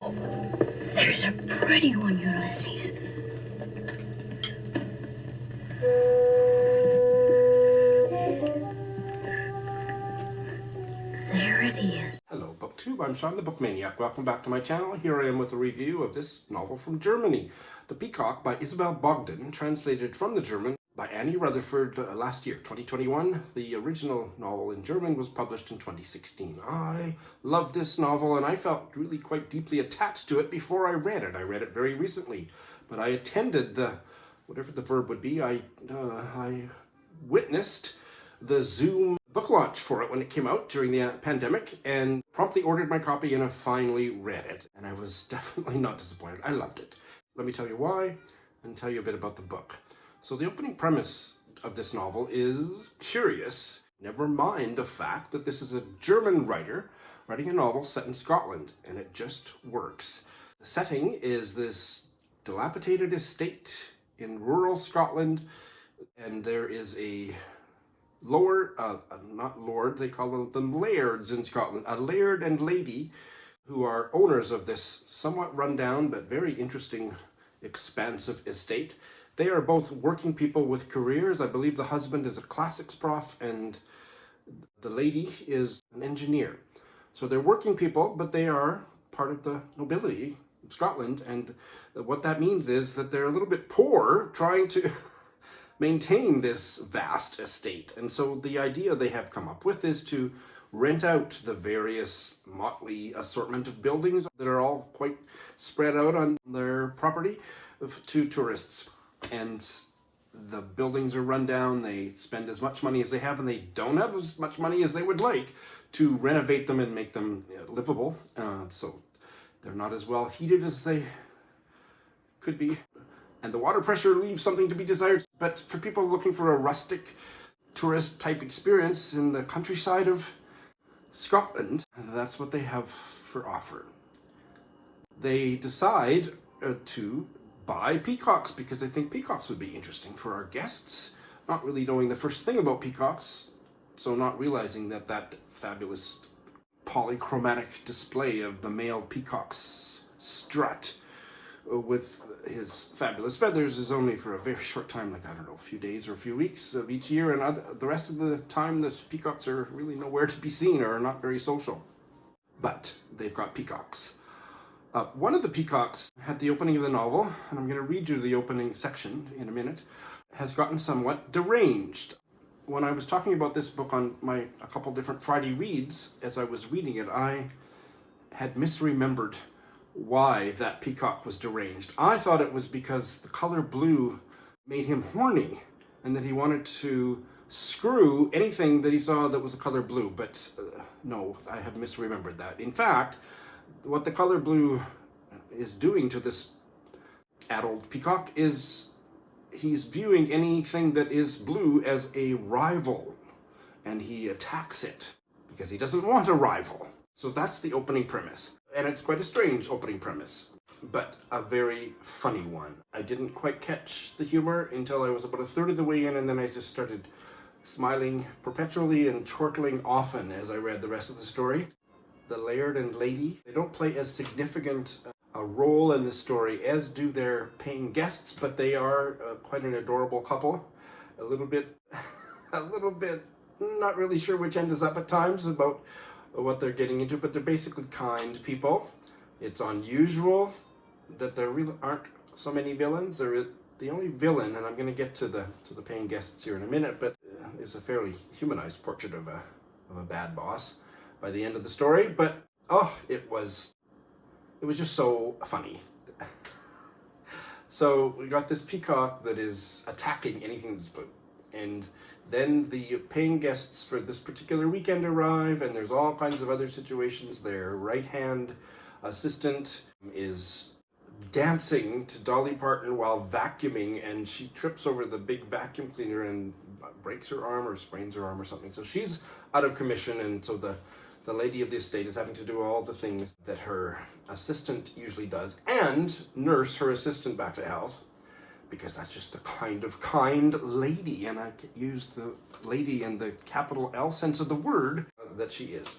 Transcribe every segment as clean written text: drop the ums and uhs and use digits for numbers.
There's a pretty one, Ulysses. There it is. Hello, BookTube. I'm Shawn, the Book Maniac. Welcome back to my channel. Here I am with a review of this novel from Germany, The Peacock by Isabel Bogdan, translated from the German by Rutherford last year, 2021. The original novel in German was published in 2016. I love this novel, and I felt really quite deeply attached to it before I read it. I read it very recently, but I attended the, whatever the verb would be, I witnessed the Zoom book launch for it when it came out during the pandemic, and promptly ordered my copy, and I finally read it. And I was definitely not disappointed. I loved it. Let me tell you why, and tell you a bit about the book. So the opening premise of this novel is curious. Never mind the fact that this is a German writer writing a novel set in Scotland, and it just works. The setting is this dilapidated estate in rural Scotland, and there is a not lord, they call them lairds in Scotland, a laird and lady who are owners of this somewhat rundown but very interesting, expansive estate. They are both working people with careers. I believe the husband is a classics prof and the lady is an engineer. So they're working people, but they are part of the nobility of Scotland, and what that means is that they're a little bit poor trying to maintain this vast estate. And so the idea they have come up with is to rent out the various motley assortment of buildings that are all quite spread out on their property to tourists. And the buildings are run down, they spend as much money as they have, and they don't have as much money as they would like to renovate them and make them livable. So they're not as well heated as they could be. And the water pressure leaves something to be desired. But for people looking for a rustic tourist type experience in the countryside of Scotland, that's what they have for offer. They decide to buy peacocks because they think peacocks would be interesting for our guests, not really knowing the first thing about peacocks, so not realizing that that fabulous polychromatic display of the male peacock's strut with his fabulous feathers is only for a very short time, like, I don't know, a few days or a few weeks of each year, and the rest of the time the peacocks are really nowhere to be seen or are not very social. But they've got peacocks. One of the peacocks at the opening of the novel, and I'm going to read you the opening section in a minute, has gotten somewhat deranged. When I was talking about this book on a couple different Friday reads, as I was reading it, I had misremembered why that peacock was deranged. I thought it was because the color blue made him horny and that he wanted to screw anything that he saw that was the color blue, but no, I have misremembered that. In fact, what the color blue is doing to this adult peacock is he's viewing anything that is blue as a rival, and he attacks it because he doesn't want a rival. So that's the opening premise. And it's quite a strange opening premise, but a very funny one. I didn't quite catch the humor until I was about a third of the way in, and then I just started smiling perpetually and chortling often as I read the rest of the story. The laird and lady, they don't play as significant a role in the story as do their paying guests, but they are quite an adorable couple. A little bit, not really sure which end is up at times about what they're getting into, but they're basically kind people. It's unusual that there really aren't so many villains. The only villain, and I'm going to get to the paying guests here in a minute, but is a fairly humanized portrait of a bad boss by the end of the story. But it was just so funny. So we got this peacock that is attacking anything that's blue, and then the paying guests for this particular weekend arrive, and there's all kinds of other situations. Their right-hand assistant is dancing to Dolly Parton while vacuuming, and she trips over the big vacuum cleaner and breaks her arm or sprains her arm or something. So she's out of commission, and so the lady of the estate is having to do all the things that her assistant usually does and nurse her assistant back to health, because that's just the kind lady, and I use the lady in the capital L sense of the word, that she is.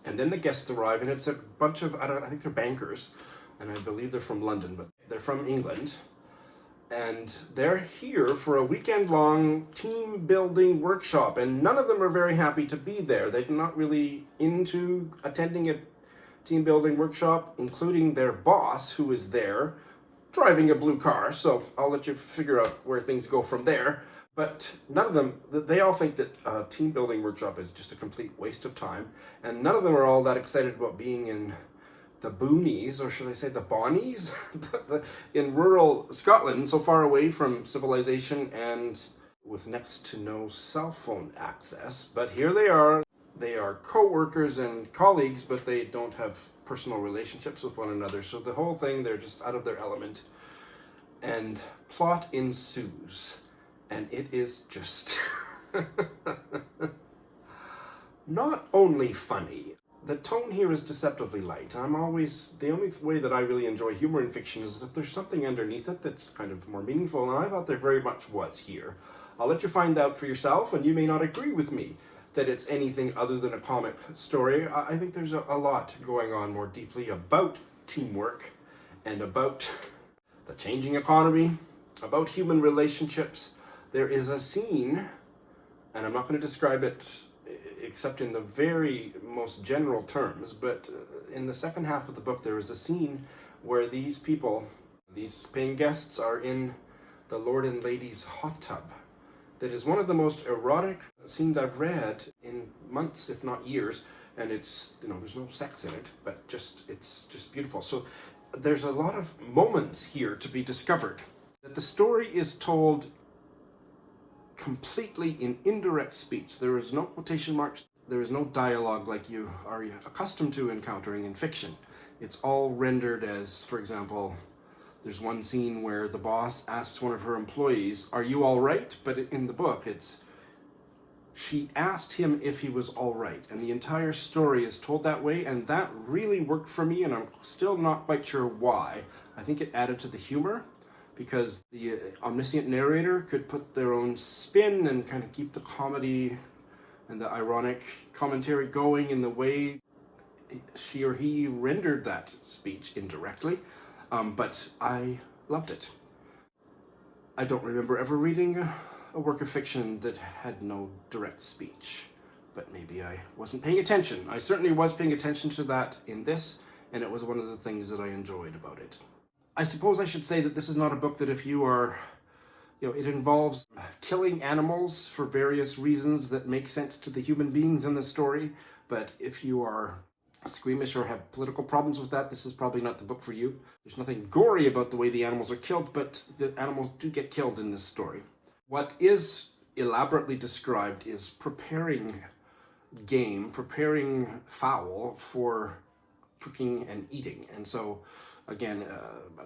And then the guests arrive, and it's a bunch of, I think they're bankers, and I believe they're from London, but they're from England. And they're here for a weekend-long team-building workshop, and none of them are very happy to be there. They're not really into attending a team-building workshop, including their boss, who is there, driving a blue car. So I'll let you figure out where things go from there. But none of them, they all think that a team-building workshop is just a complete waste of time, and none of them are all that excited about being in the boonies, or should I say the bonnies, in rural Scotland, so far away from civilization and with next to no cell phone access. But here they are co-workers and colleagues, but they don't have personal relationships with one another. So the whole thing, they're just out of their element. And plot ensues. And it is just not only funny. The tone here is deceptively light. The only way that I really enjoy humor in fiction is if there's something underneath it that's kind of more meaningful, and I thought there very much was here. I'll let you find out for yourself, and you may not agree with me that it's anything other than a comic story. I think there's a lot going on more deeply about teamwork and about the changing economy, about human relationships. There is a scene, and I'm not going to describe it except in the very most general terms, but in the second half of the book there is a scene where these people, these paying guests, are in the Lord and Lady's hot tub. That is one of the most erotic scenes I've read in months, if not years, and it's, there's no sex in it, but it's just beautiful. So there's a lot of moments here to be discovered. That the story is told completely in indirect speech. There is no quotation marks. There is no dialogue like you are accustomed to encountering in fiction. It's all rendered as, for example, there's one scene where the boss asks one of her employees, "Are you all right?" But in the book, she asked him if he was all right. And the entire story is told that way, and that really worked for me, and I'm still not quite sure why. I think it added to the humor, because the omniscient narrator could put their own spin and kind of keep the comedy and the ironic commentary going in the way she or he rendered that speech indirectly. But I loved it. I don't remember ever reading a work of fiction that had no direct speech, but maybe I wasn't paying attention. I certainly was paying attention to that in this, and it was one of the things that I enjoyed about it. I suppose I should say that this is not a book that if you are, it involves killing animals for various reasons that make sense to the human beings in the story, but if you are squeamish or have political problems with that, this is probably not the book for you. There's nothing gory about the way the animals are killed, but the animals do get killed in this story. What is elaborately described is preparing game, preparing fowl for cooking and eating, and so again,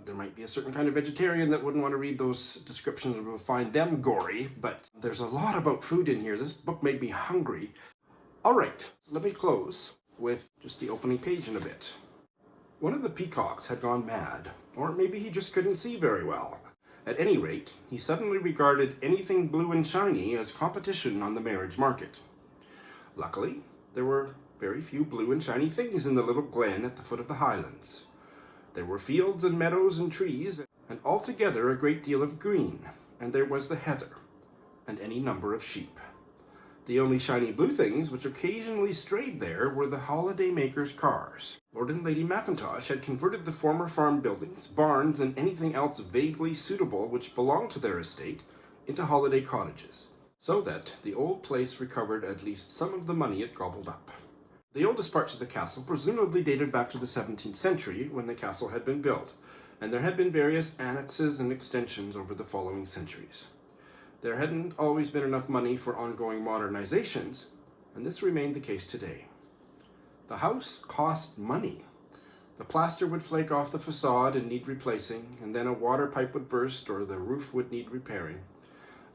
there might be a certain kind of vegetarian that wouldn't want to read those descriptions and will find them gory, but there's a lot about food in here. This book made me hungry. All right, let me close with just the opening page in a bit. One of the peacocks had gone mad, or maybe he just couldn't see very well. At any rate, he suddenly regarded anything blue and shiny as competition on the marriage market. Luckily, there were very few blue and shiny things in the little glen at the foot of the highlands. There were fields and meadows and trees, and altogether a great deal of green, and there was the heather, and any number of sheep. The only shiny blue things which occasionally strayed there were the holiday makers' cars. Lord and Lady Mackintosh had converted the former farm buildings, barns, and anything else vaguely suitable which belonged to their estate into holiday cottages, so that the old place recovered at least some of the money it gobbled up. The oldest parts of the castle presumably dated back to the 17th century, when the castle had been built, and there had been various annexes and extensions over the following centuries. There hadn't always been enough money for ongoing modernizations, and this remained the case today. The house cost money. The plaster would flake off the facade and need replacing, and then a water pipe would burst or the roof would need repairing.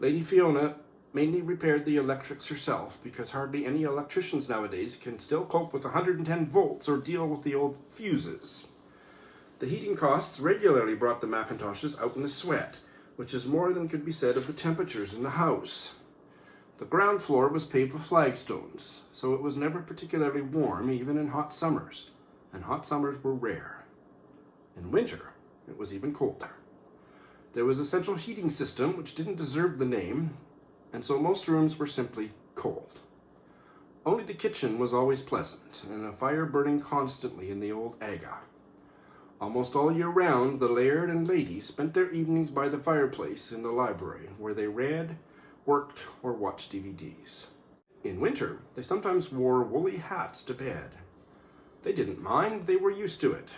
Lady Fiona mainly repaired the electrics herself, because hardly any electricians nowadays can still cope with 110 volts or deal with the old fuses. The heating costs regularly brought the Mackintoshes out in a sweat, which is more than could be said of the temperatures in the house. The ground floor was paved with flagstones, so it was never particularly warm, even in hot summers, and hot summers were rare. In winter, it was even colder. There was a central heating system which didn't deserve the name, and so most rooms were simply cold. Only the kitchen was always pleasant, and a fire burning constantly in the old aga. Almost all year round, the laird and lady spent their evenings by the fireplace in the library, where they read, worked, or watched DVDs. In winter, they sometimes wore woolly hats to bed. They didn't mind, they were used to it.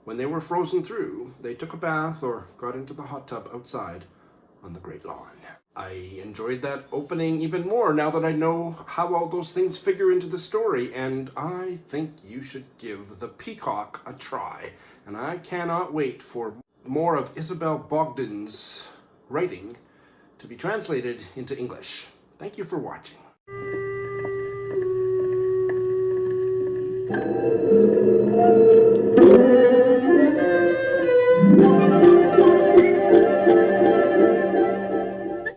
When they were frozen through, they took a bath or got into the hot tub outside on the great lawn. I enjoyed that opening even more now that I know how all those things figure into the story, and I think you should give The Peacock a try. And I cannot wait for more of Isabel Bogdan's writing to be translated into English. Thank you for watching.